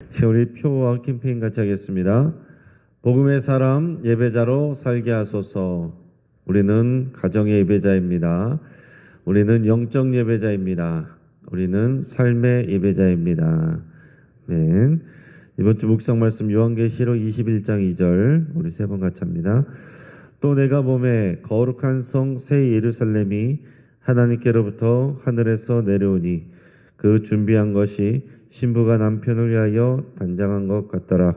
우리 표와 캠페인 같이 하겠습니다. 복음의 사람 예배자로 살게 하소서. 우리는 가정의 예배자입니다. 우리는 영적 예배자입니다. 우리는 삶의 예배자입니다. 네. 이번 주 묵상 말씀 요한계시록 21장 2절 우리 세 번 같이 합니다. 또 내가 보매 거룩한 성 새 예루살렘이 하나님께로부터 하늘에서 내려오니 그 준비한 것이 신부가 남편을 위하여 단장한 것 같더라.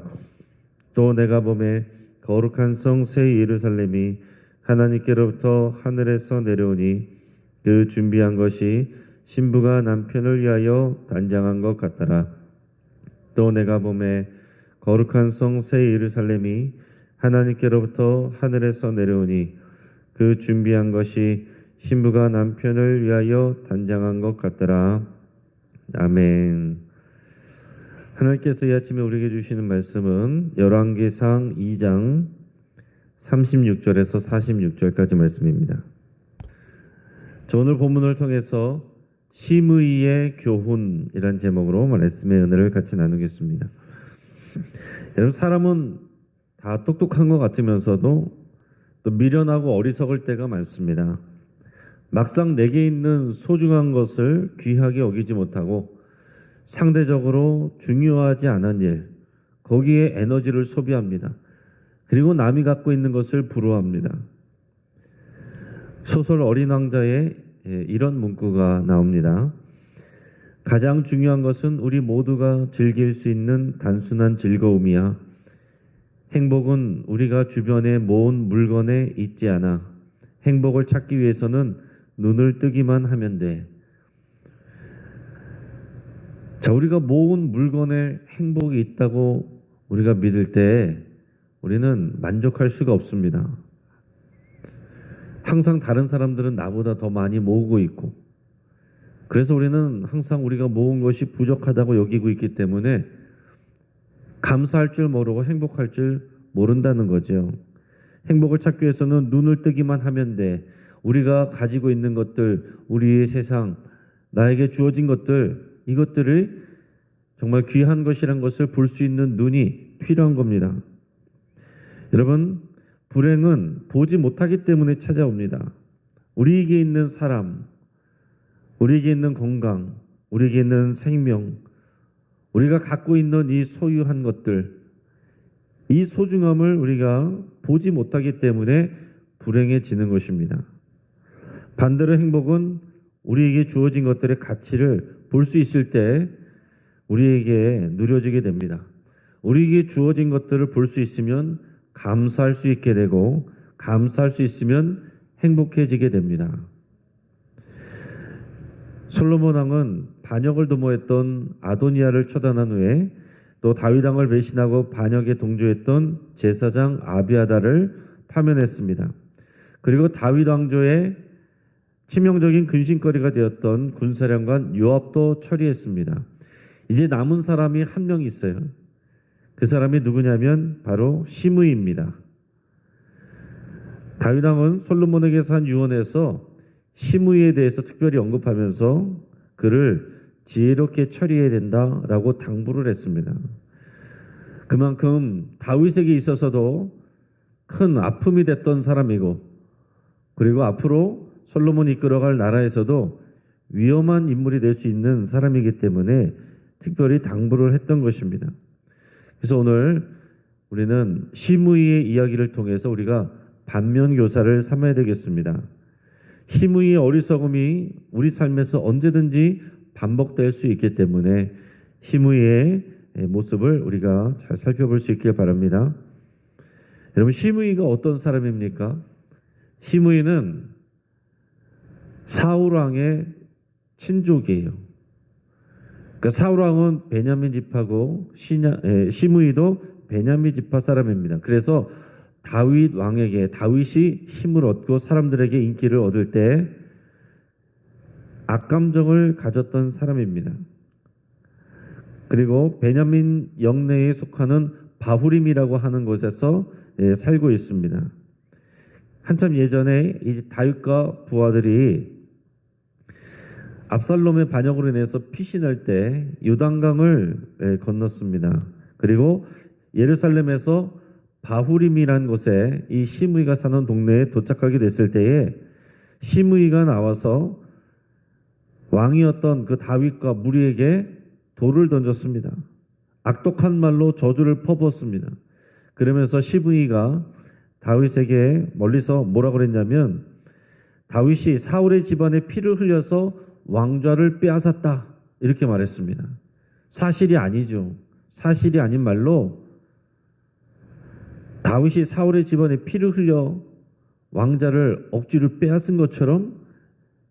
또 내가 보매 거룩한 성 새 예루살렘이 하나님께로부터 하늘에서 내려오니 그 준비한 것이 신부가 남편을 위하여 단장한 것 같더라. 또 내가 보매 거룩한 성 새 예루살렘이 하나님께로부터 하늘에서 내려오니 그 준비한 것이 신부가 남편을 위하여 단장한 것 같더라. 아멘. 하나님께서 이 아침에 우리에게 주시는 말씀은 열왕기상 2장 36절에서 46절까지 말씀입니다. 오늘 본문을 통해서 심의의 교훈이란 제목으로 말씀의 은혜를 같이 나누겠습니다. 여러분, 사람은 다 똑똑한 것 같으면서도 또 미련하고 어리석을 때가 많습니다. 막상 내게 있는 소중한 것을 귀하게 여기지 못하고 상대적으로 중요하지 않은 일, 거기에 에너지를 소비합니다. 그리고 남이 갖고 있는 것을 부러워합니다. 소설 어린 왕자에 이런 문구가 나옵니다. 가장 중요한 것은 우리 모두가 즐길 수 있는 단순한 즐거움이야. 행복은 우리가 주변에 모은 물건에 있지 않아. 행복을 찾기 위해서는 눈을 뜨기만 하면 돼. 자, 우리가 모은 물건에 행복이 있다고 우리가 믿을 때 우리는 만족할 수가 없습니다. 항상 다른 사람들은 나보다 더 많이 모으고 있고, 그래서 우리는 항상 우리가 모은 것이 부족하다고 여기고 있기 때문에 감사할 줄 모르고 행복할 줄 모른다는 거죠. 행복을 찾기 위해서는 눈을 뜨기만 하면 돼. 우리가 가지고 있는 것들, 우리의 세상, 나에게 주어진 것들, 이것들을 정말 귀한 것이란 것을 볼 수 있는 눈이 필요한 겁니다. 여러분, 불행은 보지 못하기 때문에 찾아옵니다. 우리에게 있는 사람, 우리에게 있는 건강, 우리에게 있는 생명, 우리가 갖고 있는 이 소유한 것들, 이 소중함을 우리가 보지 못하기 때문에 불행해지는 것입니다. 반대로 행복은 우리에게 주어진 것들의 가치를 볼 수 있을 때 우리에게 누려지게 됩니다. 우리에게 주어진 것들을 볼 수 있으면 감사할 수 있게 되고, 감사할 수 있으면 행복해지게 됩니다. 솔로몬 왕은 반역을 도모했던 아도니아를 처단한 후에 또 다윗 왕을 배신하고 반역에 동조했던 제사장 아비아다를 파면했습니다. 그리고 다윗 왕조의 치명적인 근심거리가 되었던 군사령관 요압도 처리했습니다. 이제 남은 사람이 한 명 있어요. 그 사람이 누구냐면 바로 심의입니다. 다윗 왕은 솔로몬에게서 한 유언에서 심의에 대해서 특별히 언급하면서 그를 지혜롭게 처리해야 된다라고 당부를 했습니다. 그만큼 다윗에게 있어서도 큰 아픔이 됐던 사람이고, 그리고 앞으로 솔로몬이 이끌어갈 나라에서도 위험한 인물이 될 수 있는 사람이기 때문에 특별히 당부를 했던 것입니다. 그래서 오늘 우리는 심의의 이야기를 통해서 우리가 반면교사를 삼아야 되겠습니다. 심의의 어리석음이 우리 삶에서 언제든지 반복될 수 있기 때문에 심의의 모습을 우리가 잘 살펴볼 수 있길 바랍니다. 여러분, 심의가 어떤 사람입니까? 심의는 사울 왕의 친족이에요. 그러니까 사울 왕은 베냐민 지파고 심의도 베냐민 지파 사람입니다. 그래서 다윗 왕에게, 다윗이 힘을 얻고 사람들에게 인기를 얻을 때 악감정을 가졌던 사람입니다. 그리고 베냐민 영내에 속하는 바후림이라고 하는 곳에서 살고 있습니다. 한참 예전에 이 다윗과 부하들이 압살롬의 반역으로 인해서 피신할 때 요단강을 건넜습니다. 그리고 예루살렘에서 바후림이라는 곳에 이 시므이가 사는 동네에 도착하게 됐을 때에 시므이가 나와서 왕이었던 그 다윗과 무리에게 돌을 던졌습니다. 악독한 말로 저주를 퍼부었습니다. 그러면서 시므이가 다윗에게 멀리서 뭐라고 그랬냐면 다윗이 사울의 집안에 피를 흘려서 왕좌를 빼앗았다 이렇게 말했습니다. 사실이 아니죠. 사실이 아닌 말로 다윗이 사울의 집안에 피를 흘려 왕자를 억지로 빼앗은 것처럼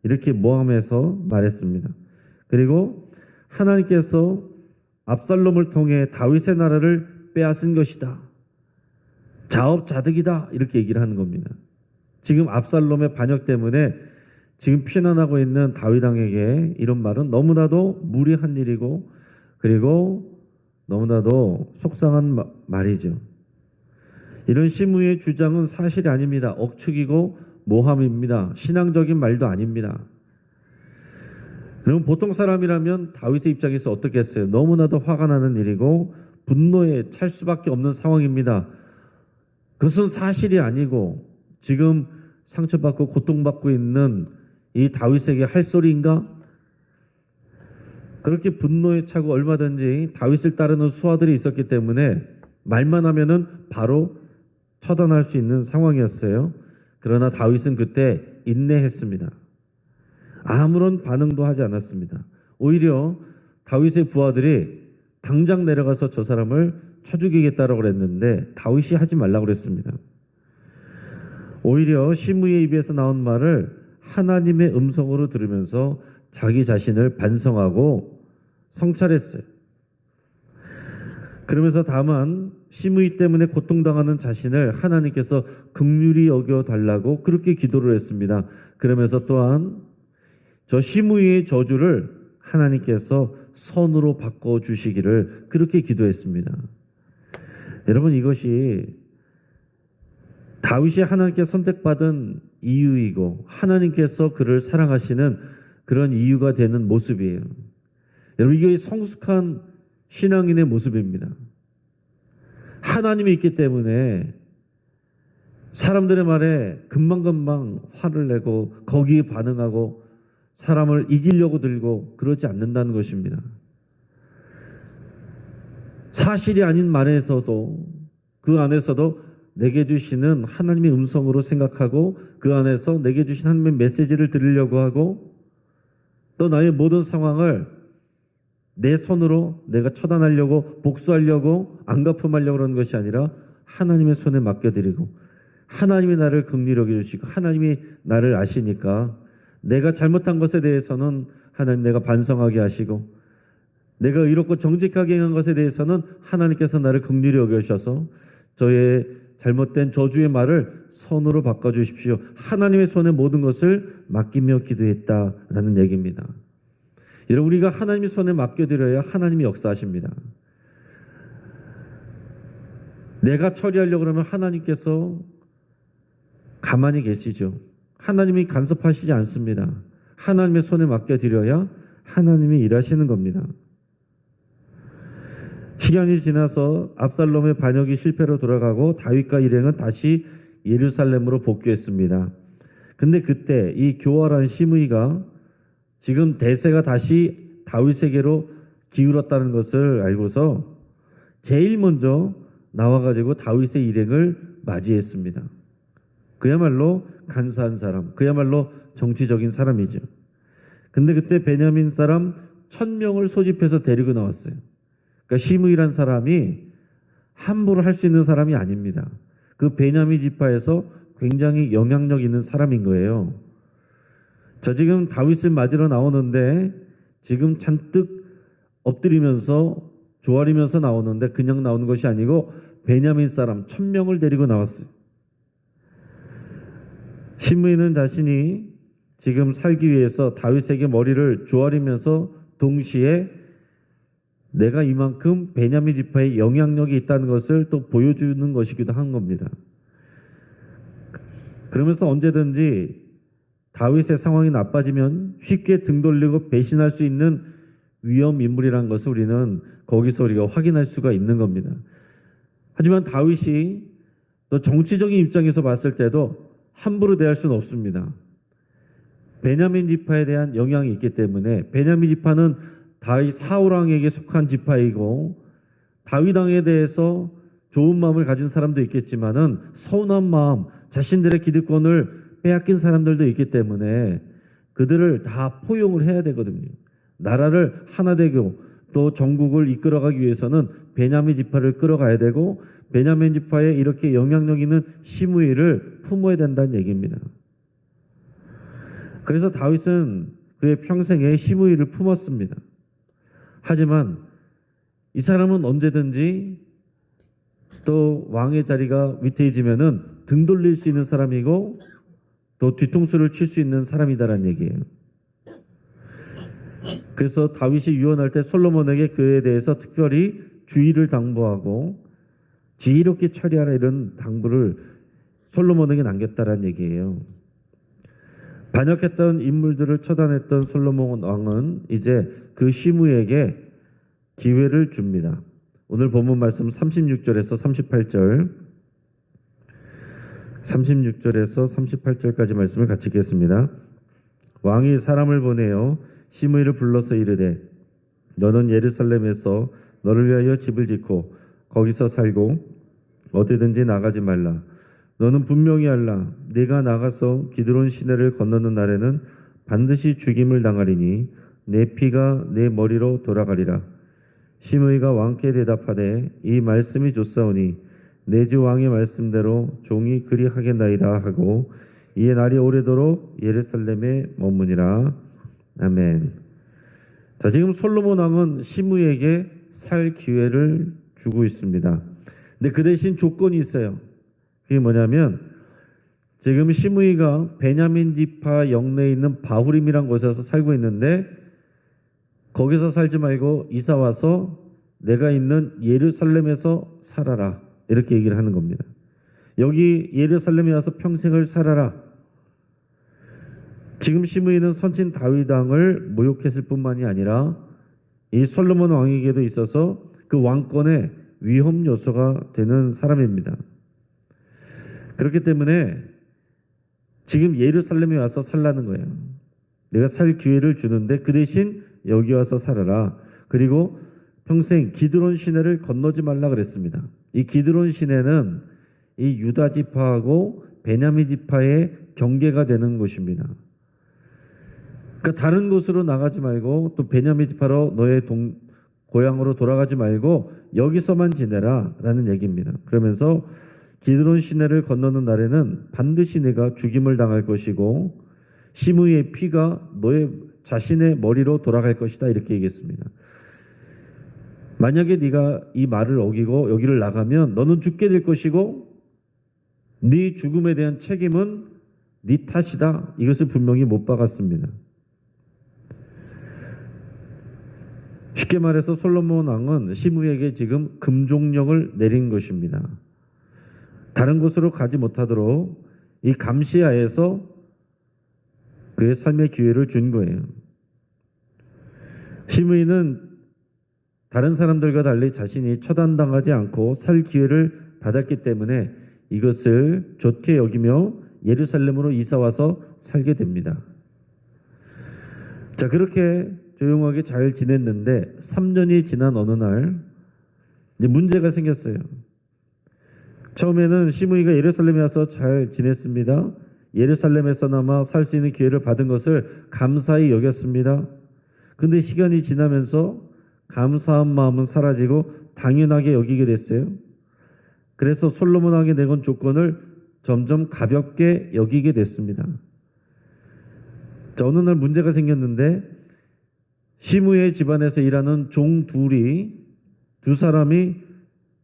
이렇게 모함해서 말했습니다. 그리고 하나님께서 압살롬을 통해 다윗의 나라를 빼앗은 것이다. 자업자득이다. 이렇게 얘기를 하는 겁니다. 지금 압살롬의 반역 때문에 지금 피난하고 있는 다윗 왕에게 이런 말은 너무나도 무리한 일이고 그리고 너무나도 속상한 말이죠. 이런 시므이의 주장은 사실이 아닙니다. 억측이고 모함입니다. 신앙적인 말도 아닙니다. 그럼 보통 사람이라면 다윗의 입장에서 어떻겠어요? 너무나도 화가 나는 일이고 분노에 찰 수밖에 없는 상황입니다. 그것은 사실이 아니고 지금 상처받고 고통받고 있는 이 다윗에게 할 소리인가? 그렇게 분노에 차고 얼마든지 다윗을 따르는 수하들이 있었기 때문에 말만 하면은 바로 처단할 수 있는 상황이었어요. 그러나 다윗은 그때 인내했습니다. 아무런 반응도 하지 않았습니다. 오히려 다윗의 부하들이 당장 내려가서 저 사람을 쳐 죽이겠다라고 그랬는데 다윗이 하지 말라고 그랬습니다. 오히려 시므이의 입에서 나온 말을 하나님의 음성으로 들으면서 자기 자신을 반성하고 성찰했어요. 그러면서 다만 시므이 때문에 고통당하는 자신을 하나님께서 긍휼히 여겨달라고 그렇게 기도를 했습니다. 그러면서 또한 저 시므이의 저주를 하나님께서 선으로 바꿔주시기를 그렇게 기도했습니다. 여러분 이것이 다윗이 하나님께 선택받은 이유이고 하나님께서 그를 사랑하시는 그런 이유가 되는 모습이에요. 여러분 이게 성숙한 신앙인의 모습입니다. 하나님이 있기 때문에 사람들의 말에 금방금방 화를 내고 거기에 반응하고 사람을 이기려고 들고 그러지 않는다는 것입니다. 사실이 아닌 말에서도 그 안에서도 내게 주시는 하나님의 음성으로 생각하고 그 안에서 내게 주신 하나님의 메시지를 들으려고 하고 또 나의 모든 상황을 내 손으로 내가 처단하려고 복수하려고 안갚음하려고 그러는 것이 아니라 하나님의 손에 맡겨드리고 하나님이 나를 긍휼히 여겨주시고 하나님이 나를 아시니까 내가 잘못한 것에 대해서는 하나님 내가 반성하게 하시고 내가 의롭고 정직하게 행한 것에 대해서는 하나님께서 나를 긍휼히 여겨주셔서 저의 잘못된 저주의 말을 선으로 바꿔주십시오. 하나님의 손에 모든 것을 맡기며 기도했다라는 얘기입니다. 여러분 우리가 하나님의 손에 맡겨드려야 하나님이 역사하십니다. 내가 처리하려고 그러면 하나님께서 가만히 계시죠. 하나님이 간섭하시지 않습니다. 하나님의 손에 맡겨드려야 하나님이 일하시는 겁니다. 시간이 지나서 압살롬의 반역이 실패로 돌아가고 다윗과 일행은 다시 예루살렘으로 복귀했습니다. 근데 그때 이 교활한 시므이가 지금 대세가 다시 다윗에게로 기울었다는 것을 알고서 제일 먼저 나와가지고 다윗의 일행을 맞이했습니다. 그야말로 간사한 사람, 그야말로 정치적인 사람이죠. 근데 그때 베냐민 사람 1000명을 소집해서 데리고 나왔어요. 그러니까 시므이란 사람이 함부로 할 수 있는 사람이 아닙니다. 그 베냐민 지파에서 굉장히 영향력 있는 사람인 거예요. 저 지금 다윗을 맞으러 나오는데 지금 잔뜩 엎드리면서 조아리면서 나오는데 그냥 나오는 것이 아니고 베냐민 사람 1000명을 데리고 나왔어요. 시므이는 자신이 지금 살기 위해서 다윗에게 머리를 조아리면서 동시에 내가 이만큼 베냐민 지파에 영향력이 있다는 것을 또 보여주는 것이기도 한 겁니다. 그러면서 언제든지 다윗의 상황이 나빠지면 쉽게 등 돌리고 배신할 수 있는 위험 인물이라는 것을 우리는 거기서 우리가 확인할 수가 있는 겁니다. 하지만 다윗이 또 정치적인 입장에서 봤을 때도 함부로 대할 수는 없습니다. 베냐민 지파에 대한 영향이 있기 때문에 베냐민 지파는 다윗 사울 왕에게 속한 지파이고 다윗 왕에 대해서 좋은 마음을 가진 사람도 있겠지만은 서운한 마음, 자신들의 기득권을 빼앗긴 사람들도 있기 때문에 그들을 다 포용을 해야 되거든요. 나라를 하나 되고 또 전국을 이끌어가기 위해서는 베냐민 지파를 끌어가야 되고 베냐민 지파에 이렇게 영향력 있는 시므이를 품어야 된다는 얘기입니다. 그래서 다윗은 그의 평생에 시므이를 품었습니다. 하지만 이 사람은 언제든지 또 왕의 자리가 위태해지면은 등 돌릴 수 있는 사람이고 또 뒤통수를 칠 수 있는 사람이다라는 얘기예요. 그래서 다윗이 유언할 때 솔로몬에게 그에 대해서 특별히 주의를 당부하고 지혜롭게 처리하라 이런 당부를 솔로몬에게 남겼다라는 얘기예요. 반역했던 인물들을 처단했던 솔로몬 왕은 이제 그 시므에게 기회를 줍니다. 오늘 본문 말씀 36절에서 38절 36절에서 38절까지 말씀을 같이 읽겠습니다. 왕이 사람을 보내어 시므이를 불러서 이르되 너는 예루살렘에서 너를 위하여 집을 짓고 거기서 살고 어디든지 나가지 말라. 너는 분명히 알라. 네가 나가서 기드론 시내를 건너는 날에는 반드시 죽임을 당하리니 내 피가 내 머리로 돌아가리라. 시므이가 왕께 대답하되 이 말씀이 좋사오니 내 주 왕의 말씀대로 종이 그리하겠나이다 하고 이에 날이 오래도록 예루살렘에 머무니라. 아멘. 자, 지금 솔로몬 왕은 시므이에게 살 기회를 주고 있습니다. 근데 그 대신 조건이 있어요. 그게 뭐냐면 지금 시므이가 베냐민 지파 영내에 있는 바후림이란 곳에서 살고 있는데 거기서 살지 말고 이사 와서 내가 있는 예루살렘에서 살아라. 이렇게 얘기를 하는 겁니다. 여기 예루살렘에 와서 평생을 살아라. 지금 시므이는 선친 다윗 왕을 모욕했을 뿐만이 아니라 이 솔로몬 왕에게도 있어서 그 왕권의 위험 요소가 되는 사람입니다. 그렇기 때문에 지금 예루살렘에 와서 살라는 거예요. 내가 살 기회를 주는데 그 대신 여기 와서 살아라. 그리고 평생 기드론 시내를 건너지 말라 그랬습니다. 이 기드론 시내는 이 유다 지파하고 베냐민 지파의 경계가 되는 곳입니다. 그러니까 다른 곳으로 나가지 말고 또 베냐민 지파로 너의 고향으로 돌아가지 말고 여기서만 지내라 라는 얘기입니다. 그러면서 기드론 시내를 건너는 날에는 반드시 내가 죽임을 당할 것이고 시므이의 피가 너의 자신의 머리로 돌아갈 것이다 이렇게 얘기했습니다. 만약에 네가 이 말을 어기고 여기를 나가면 너는 죽게 될 것이고 네 죽음에 대한 책임은 네 탓이다. 이것을 분명히 못 박았습니다. 쉽게 말해서 솔로몬 왕은 시므이에게 지금 금종령을 내린 것입니다. 다른 곳으로 가지 못하도록 이 감시하에서 그의 삶의 기회를 준 거예요. 시므이는 다른 사람들과 달리 자신이 처단당하지 않고 살 기회를 받았기 때문에 이것을 좋게 여기며 예루살렘으로 이사와서 살게 됩니다. 자, 그렇게 조용하게 잘 지냈는데 3년이 지난 어느 날 이제 문제가 생겼어요. 처음에는 시므이가 예루살렘에 와서 잘 지냈습니다. 예루살렘에서나마 살 수 있는 기회를 받은 것을 감사히 여겼습니다. 근데 시간이 지나면서 감사한 마음은 사라지고 당연하게 여기게 됐어요. 그래서 솔로몬 왕이 내건 조건을 점점 가볍게 여기게 됐습니다. 자, 어느 날 문제가 생겼는데 시므이의 집안에서 일하는 종 두 사람이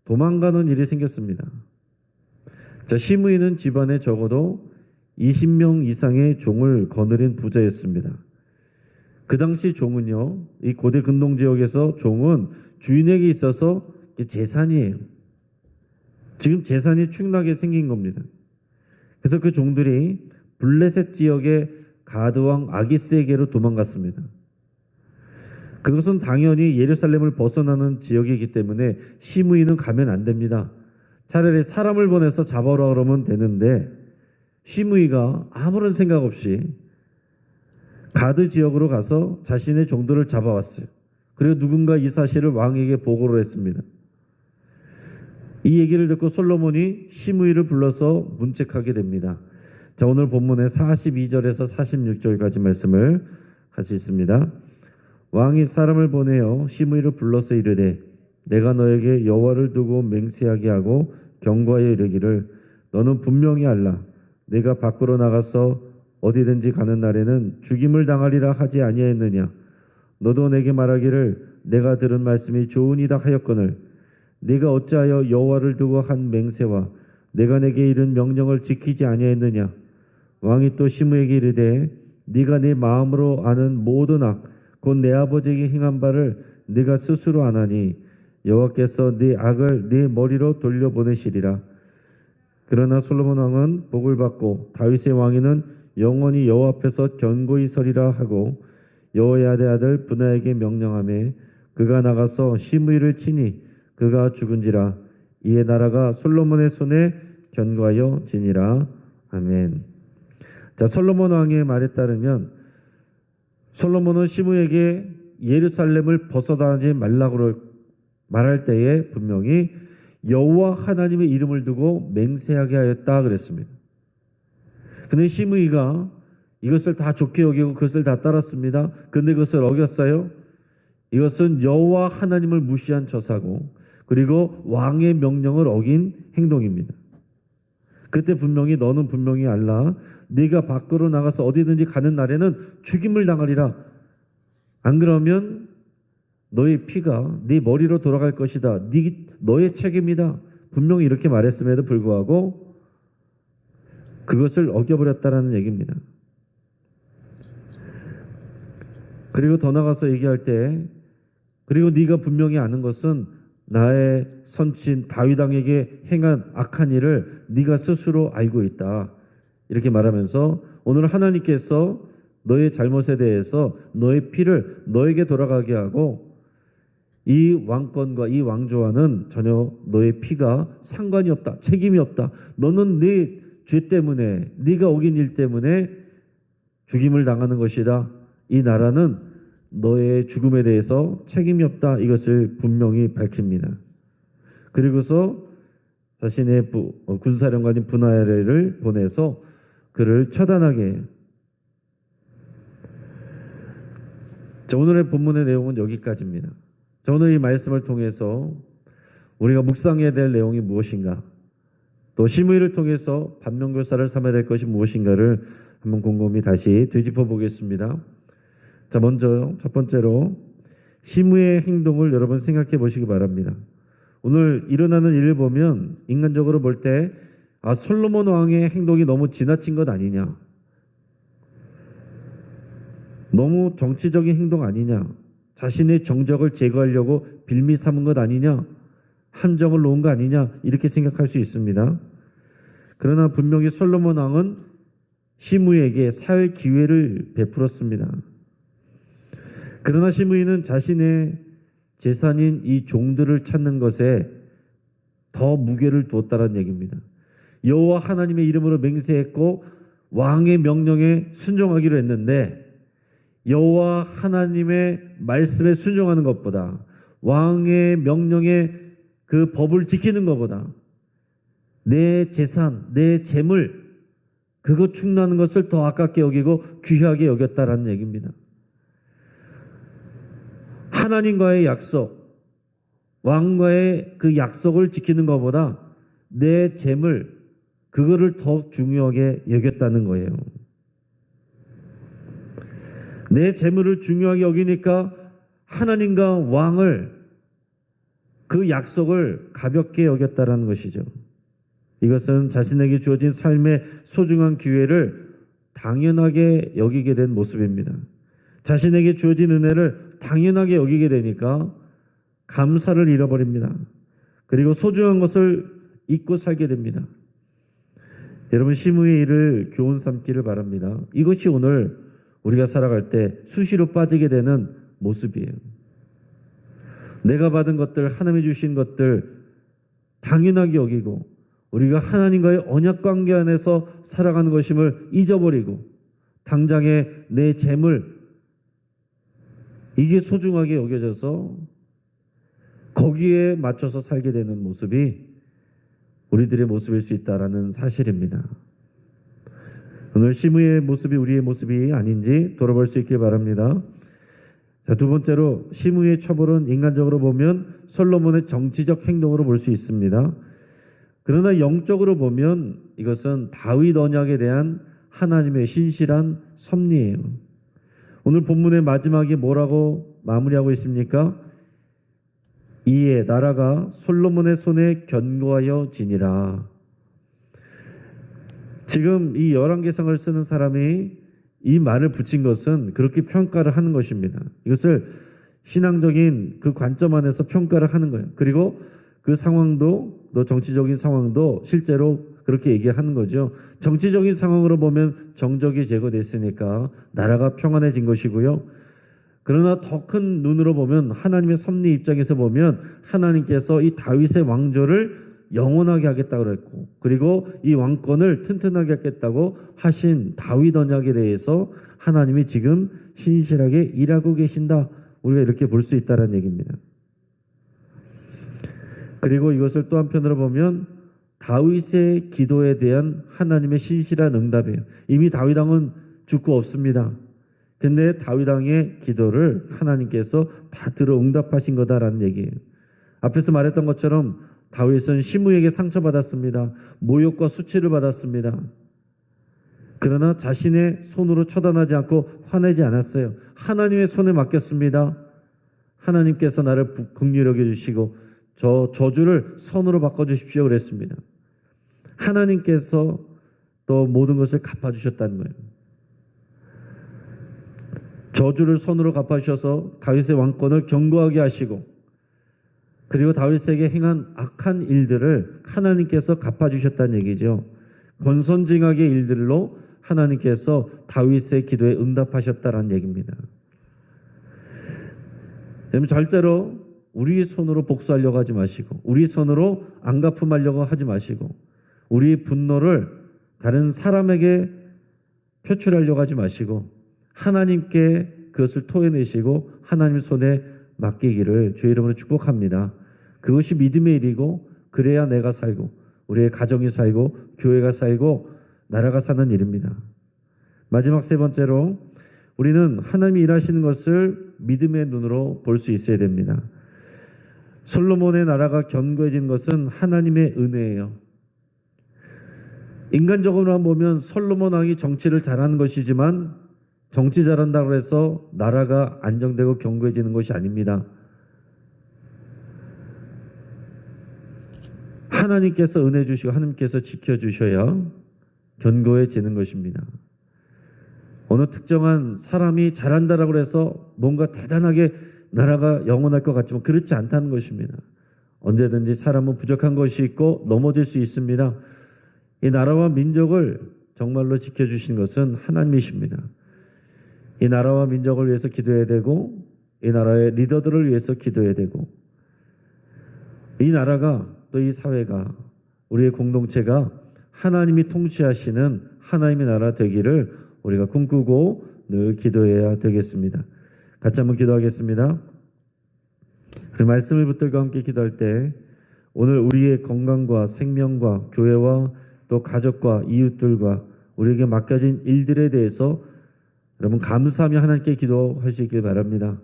도망가는 일이 생겼습니다. 자, 시므이는 집안에 적어도 20명 이상의 종을 거느린 부자였습니다. 그 당시 종은요, 이 고대 근동 지역에서 종은 주인에게 있어서 재산이에요. 지금 재산이 축락하게 생긴 겁니다. 그래서 그 종들이 블레셋 지역의 가드 왕 아기스에게로 도망갔습니다. 그것은 당연히 예루살렘을 벗어나는 지역이기 때문에 시므이는 가면 안 됩니다. 차라리 사람을 보내서 잡아오라 그러면 되는데 시므이가 아무런 생각 없이 가드 지역으로 가서 자신의 종들을 잡아왔어요. 그리고 누군가 이 사실을 왕에게 보고를 했습니다. 이 얘기를 듣고 솔로몬이 시므이를 불러서 문책하게 됩니다. 자, 오늘 본문의 42절에서 46절까지 말씀을 같이 읽습니다. 왕이 사람을 보내어 시므이를 불러서 이르되 내가 너에게 여호와를 두고 맹세하게 하고 경고하여 이르기를 너는 분명히 알라. 내가 밖으로 나가서 어디든지 가는 날에는 죽임을 당하리라 하지 아니하였느냐. 너도 내게 말하기를 내가 들은 말씀이 좋으니라 하였거늘 네가 어찌하여 여호와를 두고 한 맹세와 내가 내게 이른 명령을 지키지 아니하였느냐. 왕이 또 시므에게 이르되 네가 네 마음으로 아는 모든 악 곧 내 아버지에게 행한 바를 네가 스스로 아나니 여호와께서 네 악을 네 머리로 돌려보내시리라. 그러나 솔로몬 왕은 복을 받고 다윗의 왕위는 영원히 여호와 앞에서 견고히 서리라 하고 여호야다의 아들 분하에게 명령하매 그가 나가서 시므이를 치니 그가 죽은지라. 이에 나라가 솔로몬의 손에 견고하여 지니라. 아멘. 자, 솔로몬 왕의 말에 따르면 솔로몬은 시므에게 예루살렘을 벗어나지 말라고 말할 때에 분명히 여호와 하나님의 이름을 두고 맹세하게 하였다 그랬습니다. 근데 시므이가 이것을 다 좋게 여기고 그것을 다 따랐습니다. 근데 그것을 어겼어요. 이것은 여호와 하나님을 무시한 처사고 그리고 왕의 명령을 어긴 행동입니다. 그때 분명히 너는 분명히 알라. 네가 밖으로 나가서 어디든지 가는 날에는 죽임을 당하리라. 안 그러면 너의 피가 네 머리로 돌아갈 것이다. 너의 책임이다. 분명히 이렇게 말했음에도 불구하고 그것을 어겨버렸다라는 얘기입니다. 그리고 더 나가서 얘기할 때 그리고 네가 분명히 아는 것은 나의 선친 다윗 왕에게 행한 악한 일을 네가 스스로 알고 있다. 이렇게 말하면서 오늘 하나님께서 너의 잘못에 대해서 너의 피를 너에게 돌아가게 하고 이 왕권과 이 왕조와는 전혀 너의 피가 상관이 없다. 책임이 없다. 너는 네 죄 때문에 네가 어긴 일 때문에 죽임을 당하는 것이다. 이 나라는 너의 죽음에 대해서 책임이 없다. 이것을 분명히 밝힙니다. 그리고서 자신의 군사령관인 분하야를 보내서 그를 처단하게 해요. 자, 오늘의 본문의 내용은 여기까지입니다. 자, 오늘 이 말씀을 통해서 우리가 묵상해야 될 내용이 무엇인가, 또 시므이를 통해서 반면교사를 삼아야 될 것이 무엇인가를 한번 곰곰이 다시 되짚어 보겠습니다. 자, 먼저 첫 번째로 시므이의 행동을 여러분 생각해 보시기 바랍니다. 오늘 일어나는 일을 보면 인간적으로 볼 때 솔로몬 왕의 행동이 너무 지나친 것 아니냐, 너무 정치적인 행동 아니냐, 자신의 정적을 제거하려고 빌미 삼은 것 아니냐, 함정을 놓은 거 아니냐, 이렇게 생각할 수 있습니다. 그러나 분명히 솔로몬 왕은 시므이에게 살 기회를 베풀었습니다. 그러나 시므이는 자신의 재산인 이 종들을 찾는 것에 더 무게를 두었다는 얘기입니다. 여호와 하나님의 이름으로 맹세했고 왕의 명령에 순종하기로 했는데 여호와 하나님의 말씀에 순종하는 것보다 왕의 명령에 그 법을 지키는 것보다 내 재산, 내 재물, 그것 충나는 것을 더 아깝게 여기고 귀하게 여겼다라는 얘기입니다. 하나님과의 약속, 왕과의 그 약속을 지키는 것보다 내 재물, 그거를 더 중요하게 여겼다는 거예요. 내 재물을 중요하게 여기니까 하나님과 왕을, 그 약속을 가볍게 여겼다라는 것이죠. 이것은 자신에게 주어진 삶의 소중한 기회를 당연하게 여기게 된 모습입니다. 자신에게 주어진 은혜를 당연하게 여기게 되니까 감사를 잃어버립니다. 그리고 소중한 것을 잊고 살게 됩니다. 여러분 시므의 일을 교훈 삼기를 바랍니다. 이것이 오늘 우리가 살아갈 때 수시로 빠지게 되는 모습이에요. 내가 받은 것들, 하나님이 주신 것들 당연하게 여기고 우리가 하나님과의 언약 관계 안에서 살아가는 것임을 잊어버리고 당장의 내 재물 이게 소중하게 여겨져서 거기에 맞춰서 살게 되는 모습이 우리들의 모습일 수 있다라는 사실입니다. 오늘 시므의 모습이 우리의 모습이 아닌지 돌아볼 수 있길 바랍니다. 자, 두 번째로 시므의 처벌은 인간적으로 보면 솔로몬의 정치적 행동으로 볼 수 있습니다. 그러나 영적으로 보면 이것은 다윗 언약에 대한 하나님의 신실한 섭리예요. 오늘 본문의 마지막에 뭐라고 마무리하고 있습니까? 이에 나라가 솔로몬의 손에 견고하여 지니라. 지금 이 열왕기상을 쓰는 사람이 이 말을 붙인 것은 그렇게 평가를 하는 것입니다. 이것을 신앙적인 그 관점 안에서 평가를 하는 거예요. 그리고 그 상황도 또 정치적인 상황도 실제로 그렇게 얘기하는 거죠. 정치적인 상황으로 보면 정적이 제거됐으니까 나라가 평안해진 것이고요. 그러나 더 큰 눈으로 보면 하나님의 섭리 입장에서 보면 하나님께서 이 다윗의 왕조를 영원하게 하겠다고 그랬고 그리고 이 왕권을 튼튼하게 하겠다고 하신 다윗 언약에 대해서 하나님이 지금 신실하게 일하고 계신다. 우리가 이렇게 볼 수 있다는 얘기입니다. 그리고 이것을 또 한편으로 보면 다윗의 기도에 대한 하나님의 신실한 응답이에요. 이미 다윗 왕은 죽고 없습니다. 근데 다윗 왕의 기도를 하나님께서 다 들어 응답하신 거다라는 얘기예요. 앞에서 말했던 것처럼 다윗은 시므에게 상처받았습니다. 모욕과 수치를 받았습니다. 그러나 자신의 손으로 처단하지 않고 화내지 않았어요. 하나님의 손에 맡겼습니다. 하나님께서 나를 긍휼히 여겨주시고 저 저주를 선으로 바꿔주십시오 그랬습니다. 하나님께서 또 모든 것을 갚아주셨다는 거예요. 저주를 선으로 갚아주셔서 다윗의 왕권을 견고하게 하시고 그리고 다윗에게 행한 악한 일들을 하나님께서 갚아주셨다는 얘기죠. 권선징악의 일들로 하나님께서 다윗의 기도에 응답하셨다는 얘기입니다. 여러분 절대로 우리 손으로 복수하려고 하지 마시고 우리 손으로 안갚음하려고 하지 마시고 우리 분노를 다른 사람에게 표출하려고 하지 마시고 하나님께 그것을 토해내시고 하나님 손에 맡기기를 주의 이름으로 축복합니다. 그것이 믿음의 일이고 그래야 내가 살고 우리의 가정이 살고 교회가 살고 나라가 사는 일입니다. 마지막 세 번째로 우리는 하나님이 일하시는 것을 믿음의 눈으로 볼 수 있어야 됩니다. 솔로몬의 나라가 견고해진 것은 하나님의 은혜예요. 인간적으로만 보면 솔로몬 왕이 정치를 잘하는 것이지만 정치 잘한다고 해서 나라가 안정되고 견고해지는 것이 아닙니다. 하나님께서 은혜 주시고 하나님께서 지켜주셔야 견고해지는 것입니다. 어느 특정한 사람이 잘한다라고 해서 뭔가 대단하게 나라가 영원할 것 같지만 그렇지 않다는 것입니다. 언제든지 사람은 부족한 것이 있고 넘어질 수 있습니다. 이 나라와 민족을 정말로 지켜주신 것은 하나님이십니다. 이 나라와 민족을 위해서 기도해야 되고 이 나라의 리더들을 위해서 기도해야 되고 이 나라가 또 이 사회가 우리의 공동체가 하나님이 통치하시는 하나님의 나라 되기를 우리가 꿈꾸고 늘 기도해야 되겠습니다. 같이 한번 기도하겠습니다. 그 말씀을 붙들고 함께 기도할 때 오늘 우리의 건강과 생명과 교회와 또 가족과 이웃들과 우리에게 맡겨진 일들에 대해서 여러분 감사하며 하나님께 기도할 수 있길 바랍니다.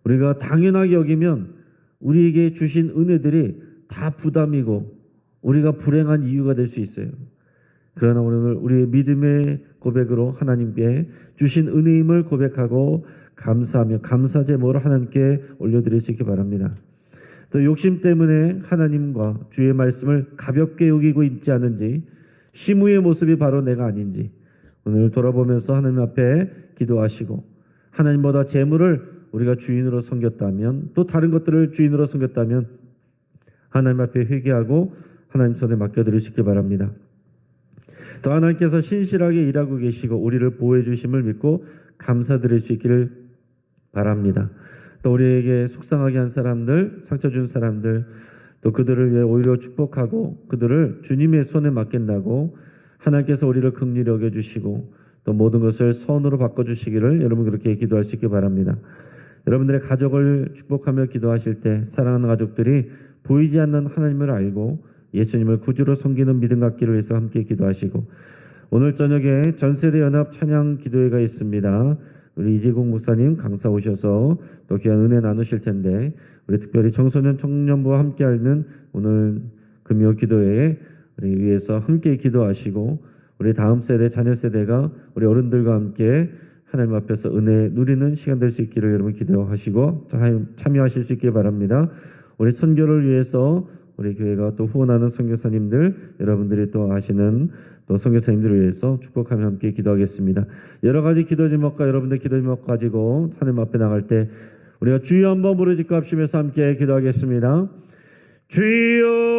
우리가 당연하게 여기면 우리에게 주신 은혜들이 다 부담이고 우리가 불행한 이유가 될 수 있어요. 그러나 오늘 우리의 믿음의 고백으로 하나님께 주신 은혜임을 고백하고 감사하며 감사 제목으로 하나님께 올려드릴 수 있기 바랍니다. 또 욕심 때문에 하나님과 주의 말씀을 가볍게 여기고 있지 않은지 시므의 모습이 바로 내가 아닌지 오늘 돌아보면서 하나님 앞에 기도하시고 하나님보다 재물을 우리가 주인으로 섬겼다면 또 다른 것들을 주인으로 섬겼다면 하나님 앞에 회개하고 하나님 손에 맡겨드릴 수 있기 바랍니다. 또 하나님께서 신실하게 일하고 계시고 우리를 보호해 주심을 믿고 감사드릴 수 있기를 바랍니다. 또 우리에게 속상하게 한 사람들, 상처 준 사람들, 또 그들을 위해 오히려 축복하고 그들을 주님의 손에 맡긴다고 하나님께서 우리를 긍휼히 여겨주시고 또 모든 것을 선으로 바꿔주시기를 여러분 그렇게 기도할 수 있기 바랍니다. 여러분들의 가족을 축복하며 기도하실 때 사랑하는 가족들이 보이지 않는 하나님을 알고 예수님을 구주로 섬기는 믿음 갖기를 위해서 함께 기도하시고 오늘 저녁에 전세대 연합 찬양 기도회가 있습니다. 우리 이재국 목사님 강사 오셔서 또 귀한 은혜 나누실 텐데 우리 특별히 청소년 청년부와 함께 하는 오늘 금요 기도회에 우리 위해서 함께 기도하시고 우리 다음 세대 자녀 세대가 우리 어른들과 함께 하나님 앞에서 은혜 누리는 시간 될 수 있기를 여러분 기도하시고 참여하실 수 있길 바랍니다. 우리 선교를 위해서 우리 교회가 또 후원하는 선교사님들 여러분들이 또 아시는 또 선교사님들을 위해서 축복하며 함께 기도하겠습니다. 여러 가지 기도 제목과 여러분들 기도 제목 가지고 하나님 앞에 나갈 때 우리가 주여 한번 부르짖고 합심해서 함께 기도하겠습니다. 주여